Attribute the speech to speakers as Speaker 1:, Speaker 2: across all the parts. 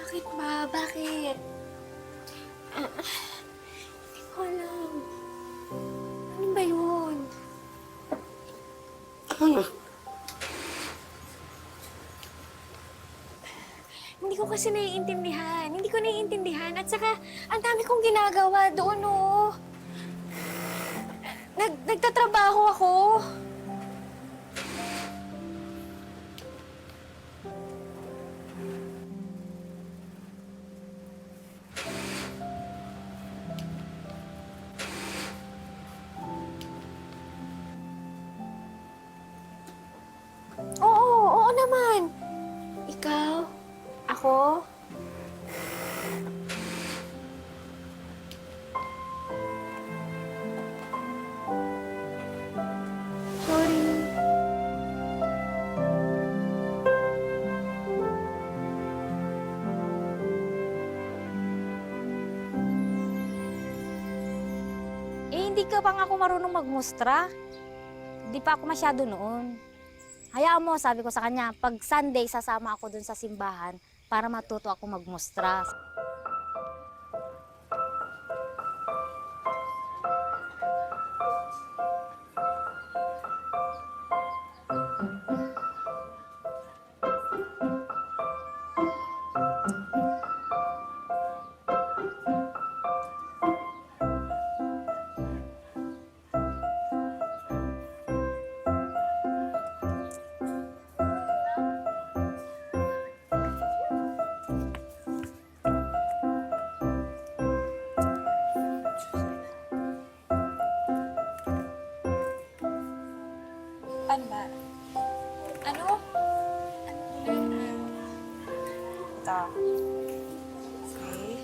Speaker 1: Bakit ba? Bakit? Hindi ko alam. Ano ba yun?
Speaker 2: Ano?
Speaker 1: Hindi ko kasi naiintindihan. Hindi ko naiintindihan. At saka, ang dami kong ginagawa doon, oh. Nagtatrabaho ako. Oo naman. Ikaw, ako, sorry.
Speaker 3: Hindi ka pa nga ako marunong magmustra. Hindi pa ako masyado noon. Hayaan mo, sabi ko sa kanya, pag Sunday, sasama ako dun sa simbahan para matuto ako magmustra.
Speaker 1: Ano ba? Ano? Ito. Okay.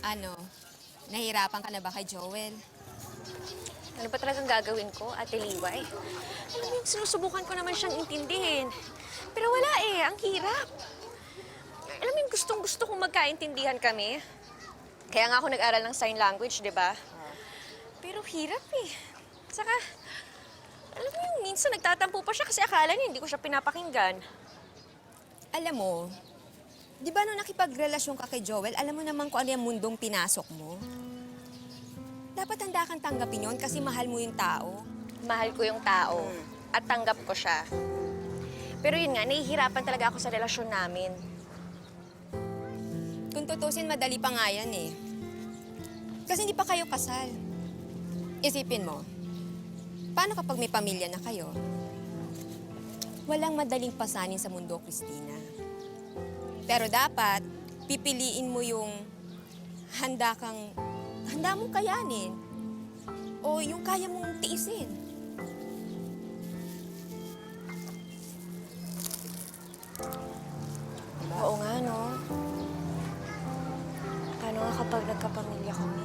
Speaker 2: Ano? Nahihirapan ka na ba kay Joel?
Speaker 1: Ano ba talagang gagawin ko, Ate Liway? Alam mo yung sinusubukan ko naman siyang intindihin. Pero wala eh, ang hirap. Alam mo yung gustong-gusto kong magkaintindihan kami. Kaya nga ako nag-aral ng sign language, di ba? Pero hirap eh. Saka, alam mo yung minsan nagtatampo pa siya kasi akala niya hindi ko siya pinapakinggan.
Speaker 2: Alam mo, di ba nung nakipagrelasyon ka kay Joel, alam mo naman kung ano yung mundong pinasok mo? Dapat handa kang tanggapin yun kasi mahal mo yung tao.
Speaker 1: Mahal ko yung tao at tanggap ko siya. Pero yun nga, nahihirapan talaga ako sa relasyon namin.
Speaker 2: Kung tutusin, madali pa nga yan eh. Kasi hindi pa kayo kasal. Isipin mo, paano kapag may pamilya na kayo? Walang madaling pasanin sa mundo, Christina. Pero dapat, pipiliin mo yung handa mong kayanin. O yung kaya mong tiisin.
Speaker 1: Oo nga, no? Paano nga kapag nagkapamilya kami?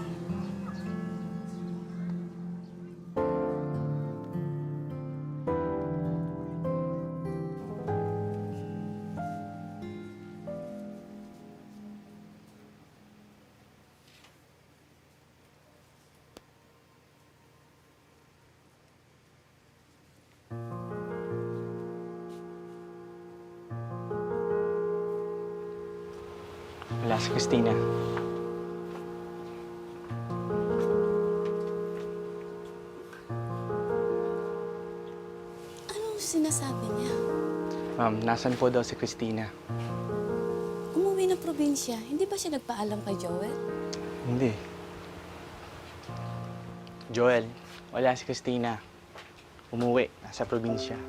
Speaker 4: Wala si Christina.
Speaker 5: Anong sinasabi niya?
Speaker 4: Ma'am, nasan po daw si Christina?
Speaker 5: Umuwi ng probinsya. Hindi ba siya nagpaalam kay Joel?
Speaker 4: Hindi. Joel, wala si Christina. Umuwi, nasa probinsya.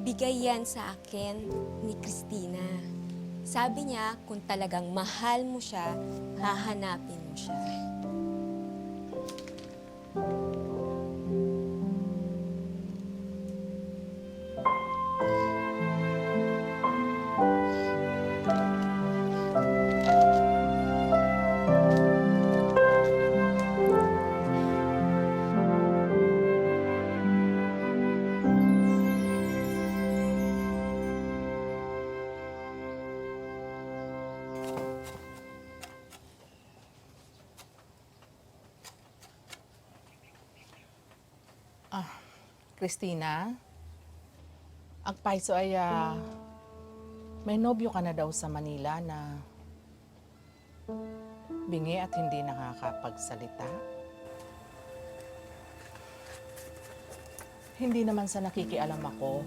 Speaker 2: bigay yan sa akin ni Christina. Sabi niya, kung talagang mahal mo siya, hahanapin mo siya.
Speaker 6: Christina, ang paiso ay may nobyo ka na daw sa Manila na bingi at hindi nakakapagsalita. Hindi naman sa nakikialam ako.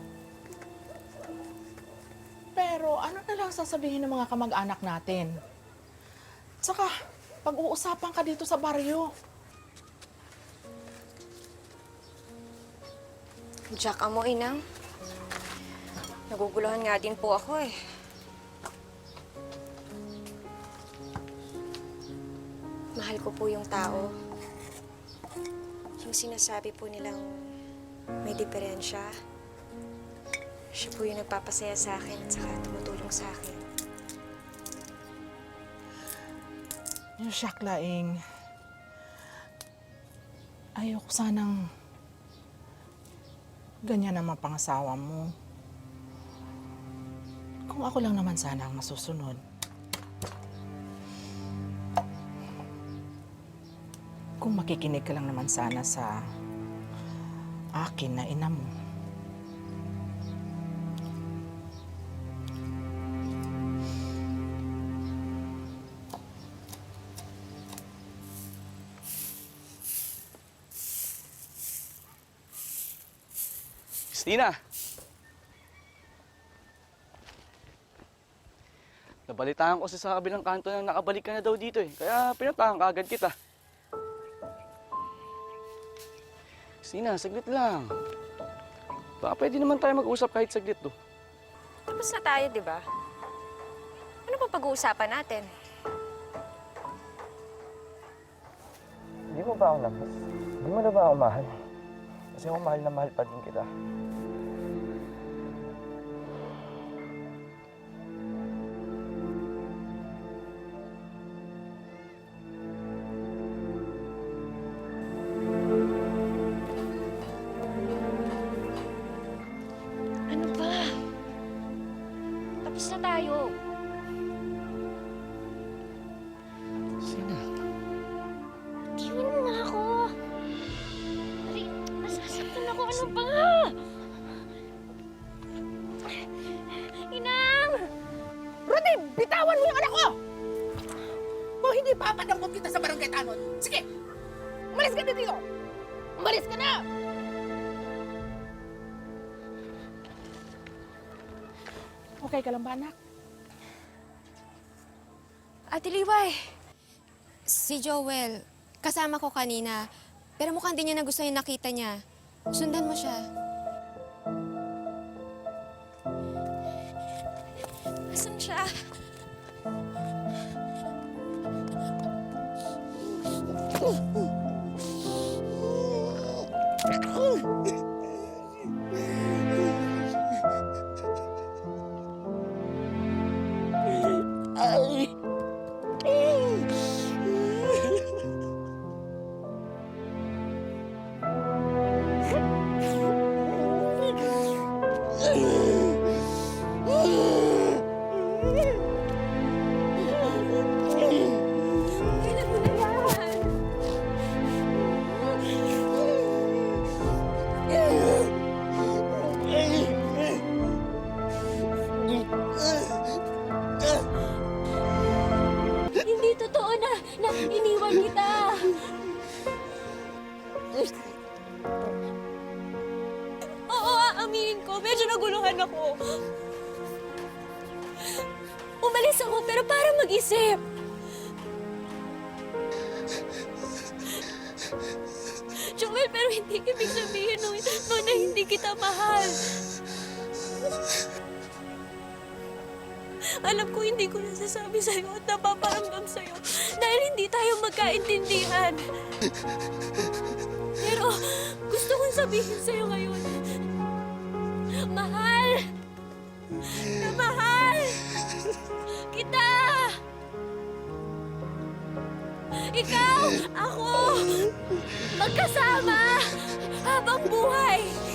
Speaker 6: Pero ano na lang sasabihin ng mga kamag-anak natin? Tsaka, pag-uusapan ka dito sa baryo.
Speaker 1: Jack, amo, inang. Naguguluhan nga din po ako eh. Mahal ko po yung tao. Yung sinasabi po nilang may diferensya. Siya po yung nagpapasaya sa akin at saka tumutulong sa akin.
Speaker 6: Yung siyak laing, ayoko sanang ganyan ang mapangasawa mo. Kung ako lang naman sana ang masusunod. Kung makikinig ka lang naman sana sa akin na ina mo.
Speaker 4: Christina! Nabalitaan ko sa kabilang kanto na nakabalik ka na daw dito eh. Kaya pinatahan ka agad kita. Christina, saglit lang. Baka pwede naman tayo mag-usap kahit saglit to.
Speaker 1: Tapos na tayo, di ba? Ano pa pag-uusapan natin?
Speaker 4: Hindi mo ba ako namiss? Hindi mo na ba ako mahal? Kasi ako mahal na mahal pa din kita.
Speaker 1: Ano ba? Tapos na tayo.
Speaker 4: Christina.
Speaker 1: Iwan mo nga ako. Aray, nasasaktan ako. Ano ba nga? Inang!
Speaker 7: Rudy, bitawan mo yung anak ko! Kung hindi, papadampot kita sa barangay tanod. Sige! Umalis ka na dito! Umalis ka na!
Speaker 6: Okay ka lang ba, anak?
Speaker 1: Ate Liway,
Speaker 2: Si Joel, kasama ko kanina, pero mukhang di niya nagustuhan yung nakita niya. Sundan mo siya.
Speaker 1: asan siya? Kailan mo na yan? Hindi totoo na iniwan kita. Oo, aaminin ko. Medyo naguluhan ako. Umalis ako pero para mag-isip. Joel, pero hindi ibig sabihin no na hindi kita mahal. Alam ko hindi ko nasasabi sa'yo at napaparamdam sa'yo dahil hindi tayo magkaintindihan. Pero gusto kong sabihin sa'yo ngayon, mahal! Na mahal! Kita! Ikaw, ako, magkasama habang buhay.